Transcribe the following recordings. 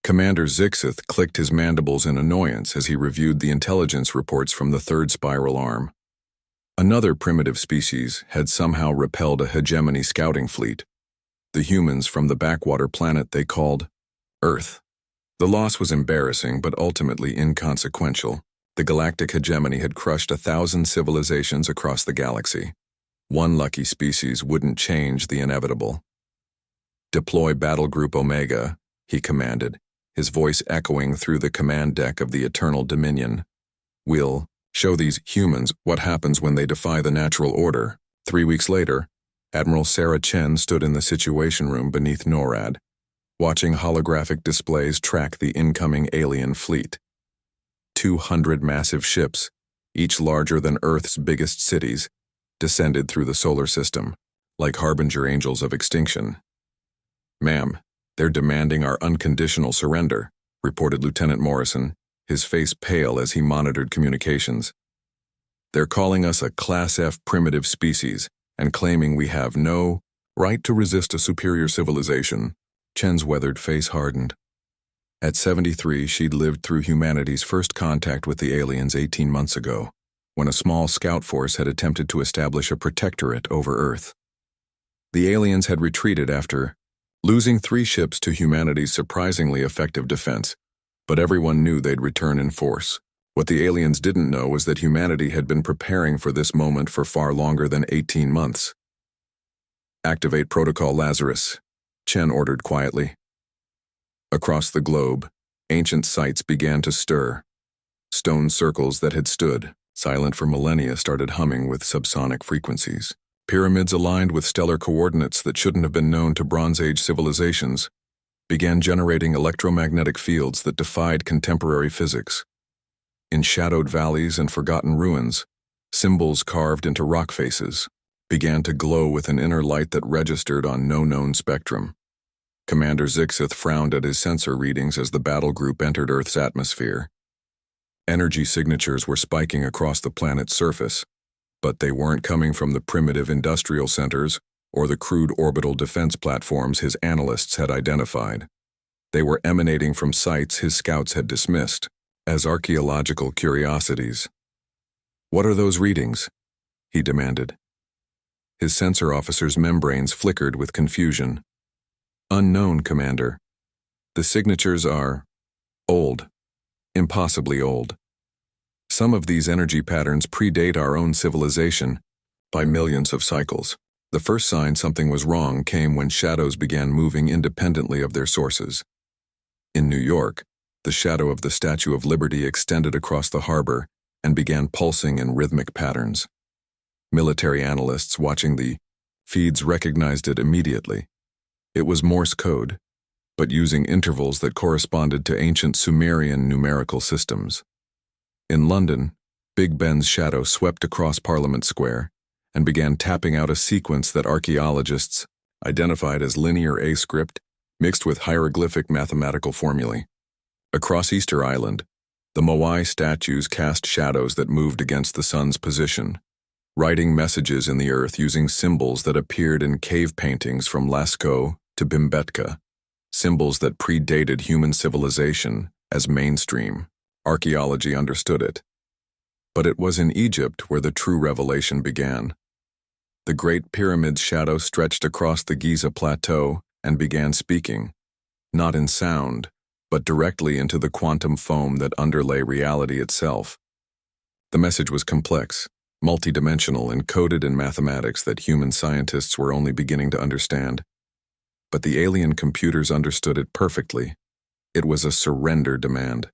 Commander Zixith clicked his mandibles in annoyance as he reviewed the intelligence reports from the third spiral arm. Another primitive species had somehow repelled a hegemony scouting fleet, the humans from the Backwater planet they called Earth. The loss was embarrassing but ultimately inconsequential. The galactic hegemony had crushed 1,000 civilizations across the galaxy. One lucky species wouldn't change the inevitable. "Deploy Battle Group Omega," he commanded, his voice echoing through the command deck of the Eternal Dominion. "We'll show these humans what happens when they defy the natural order." 3 weeks later, Admiral Sarah Chen stood in the Situation Room beneath NORAD, watching holographic displays track the incoming alien fleet. 200 massive ships, each larger than Earth's biggest cities, descended through the solar system, like harbinger angels of extinction. "Ma'am, they're demanding our unconditional surrender," reported Lieutenant Morrison, his face pale as he monitored communications. "They're calling us a Class F primitive species and claiming we have no right to resist a superior civilization." Chen's weathered face hardened. At 73, she'd lived through humanity's first contact with the aliens 18 months ago, when a small scout force had attempted to establish a protectorate over Earth. The aliens had retreated after losing 3 ships to humanity's surprisingly effective defense, but everyone knew they'd return in force. What the aliens didn't know was that humanity had been preparing for this moment for far longer than 18 months. "Activate Protocol Lazarus," Chen ordered quietly. Across the globe, ancient sites began to stir. Stone circles that had stood silent for millennia started humming with subsonic frequencies. Pyramids aligned with stellar coordinates that shouldn't have been known to Bronze Age civilizations began generating electromagnetic fields that defied contemporary physics. In shadowed valleys and forgotten ruins, symbols carved into rock faces began to glow with an inner light that registered on no known spectrum. Commander Zixith frowned at his sensor readings as the battle group entered Earth's atmosphere. Energy signatures were spiking across the planet's surface, but they weren't coming from the primitive industrial centers or the crude orbital defense platforms his analysts had identified. They were emanating from sites his scouts had dismissed as archaeological curiosities. "What are those readings?" he demanded. His sensor officer's membranes flickered with confusion. "Unknown, Commander. The signatures are old, impossibly old. Some of these energy patterns predate our own civilization by millions of cycles." The first sign something was wrong came when shadows began moving independently of their sources. In New York, the shadow of the Statue of Liberty extended across the harbor and began pulsing in rhythmic patterns. Military analysts watching the feeds recognized it immediately. It was Morse code, but using intervals that corresponded to ancient Sumerian numerical systems. In London, Big Ben's shadow swept across Parliament Square and began tapping out a sequence that archaeologists identified as linear A script mixed with hieroglyphic mathematical formulae. Across Easter Island, the Moai statues cast shadows that moved against the sun's position, writing messages in the earth using symbols that appeared in cave paintings from Lascaux to Bimbetka, symbols that predated human civilization as mainstream archaeology understood it. But it was in Egypt where the true revelation began. The Great Pyramid's shadow stretched across the Giza Plateau and began speaking, not in sound, but directly into the quantum foam that underlay reality itself. The message was complex, multidimensional, encoded in mathematics that human scientists were only beginning to understand. But the alien computers understood it perfectly. It was a surrender demand.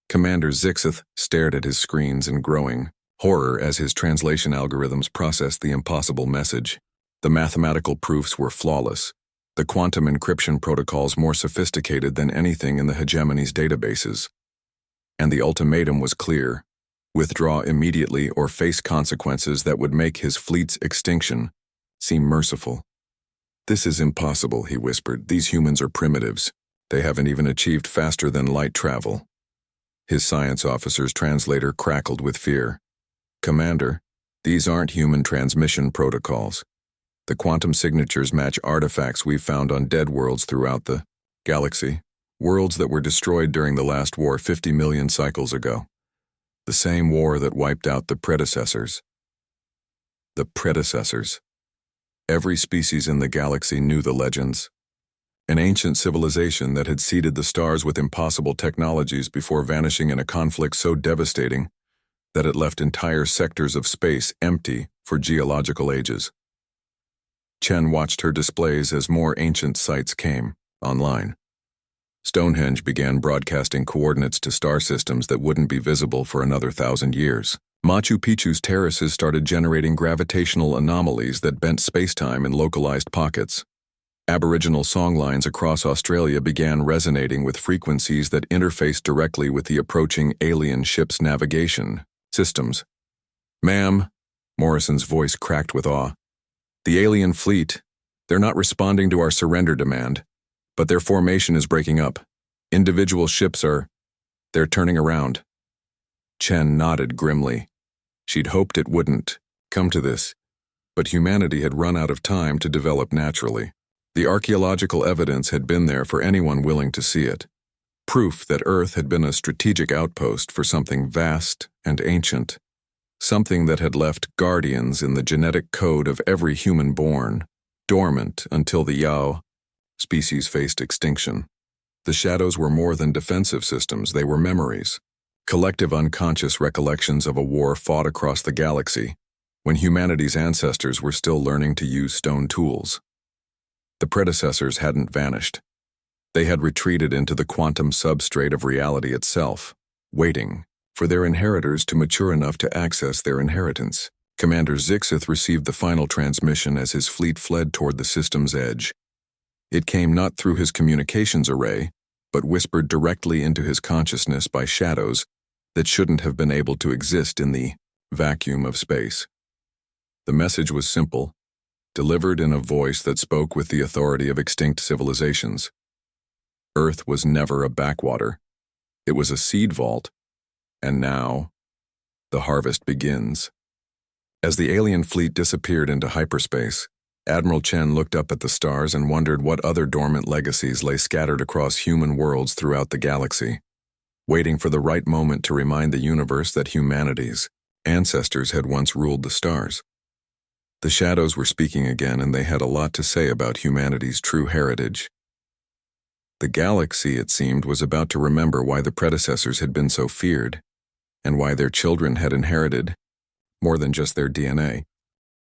Commander Zixith stared at his screens in growing horror as his translation algorithms processed the impossible message. The mathematical proofs were flawless, the quantum encryption protocols more sophisticated than anything in the hegemony's databases. And the ultimatum was clear: withdraw immediately or face consequences that would make his fleet's extinction seem merciful. "This is impossible," he whispered. "These humans are primitives. They haven't even achieved faster than light travel." His science officer's translator crackled with fear. "Commander, these aren't human transmission protocols. The quantum signatures match artifacts we've found on dead worlds throughout the galaxy. Worlds that were destroyed during the last war 50 million cycles ago. The same war that wiped out the predecessors. The predecessors. Every species in the galaxy knew the legends. An ancient civilization that had seeded the stars with impossible technologies before vanishing in a conflict so devastating that it left entire sectors of space empty for geological ages. Chen watched her displays as more ancient sites came online. Stonehenge began broadcasting coordinates to star systems that wouldn't be visible for another 1,000 years. Machu Picchu's terraces started generating gravitational anomalies that bent spacetime in localized pockets. Aboriginal songlines across Australia began resonating with frequencies that interfaced directly with the approaching alien ship's navigation systems. "Ma'am," Morrison's voice cracked with awe. "The alien fleet, they're not responding to our surrender demand, but their formation is breaking up. Individual ships they're turning around." Chen nodded grimly. She'd hoped it wouldn't come to this, but humanity had run out of time to develop naturally. The archaeological evidence had been there for anyone willing to see it. Proof that Earth had been a strategic outpost for something vast and ancient. Something that had left guardians in the genetic code of every human born, dormant until the Yao species faced extinction. The shadows were more than defensive systems, they were memories. Collective unconscious recollections of a war fought across the galaxy, when humanity's ancestors were still learning to use stone tools. The predecessors hadn't vanished. They had retreated into the quantum substrate of reality itself, waiting for their inheritors to mature enough to access their inheritance. Commander Zixith received the final transmission as his fleet fled toward the system's edge. It came not through his communications array, but whispered directly into his consciousness by shadows that shouldn't have been able to exist in the vacuum of space. The message was simple, delivered in a voice that spoke with the authority of extinct civilizations. Earth was never a backwater. It was a seed vault, and now the harvest begins. As the alien fleet disappeared into hyperspace, Admiral Chen looked up at the stars and wondered what other dormant legacies lay scattered across human worlds throughout the galaxy, waiting for the right moment to remind the universe that humanity's ancestors had once ruled the stars. The shadows were speaking again, and they had a lot to say about humanity's true heritage. The galaxy, it seemed, was about to remember why the predecessors had been so feared, and why their children had inherited more than just their DNA.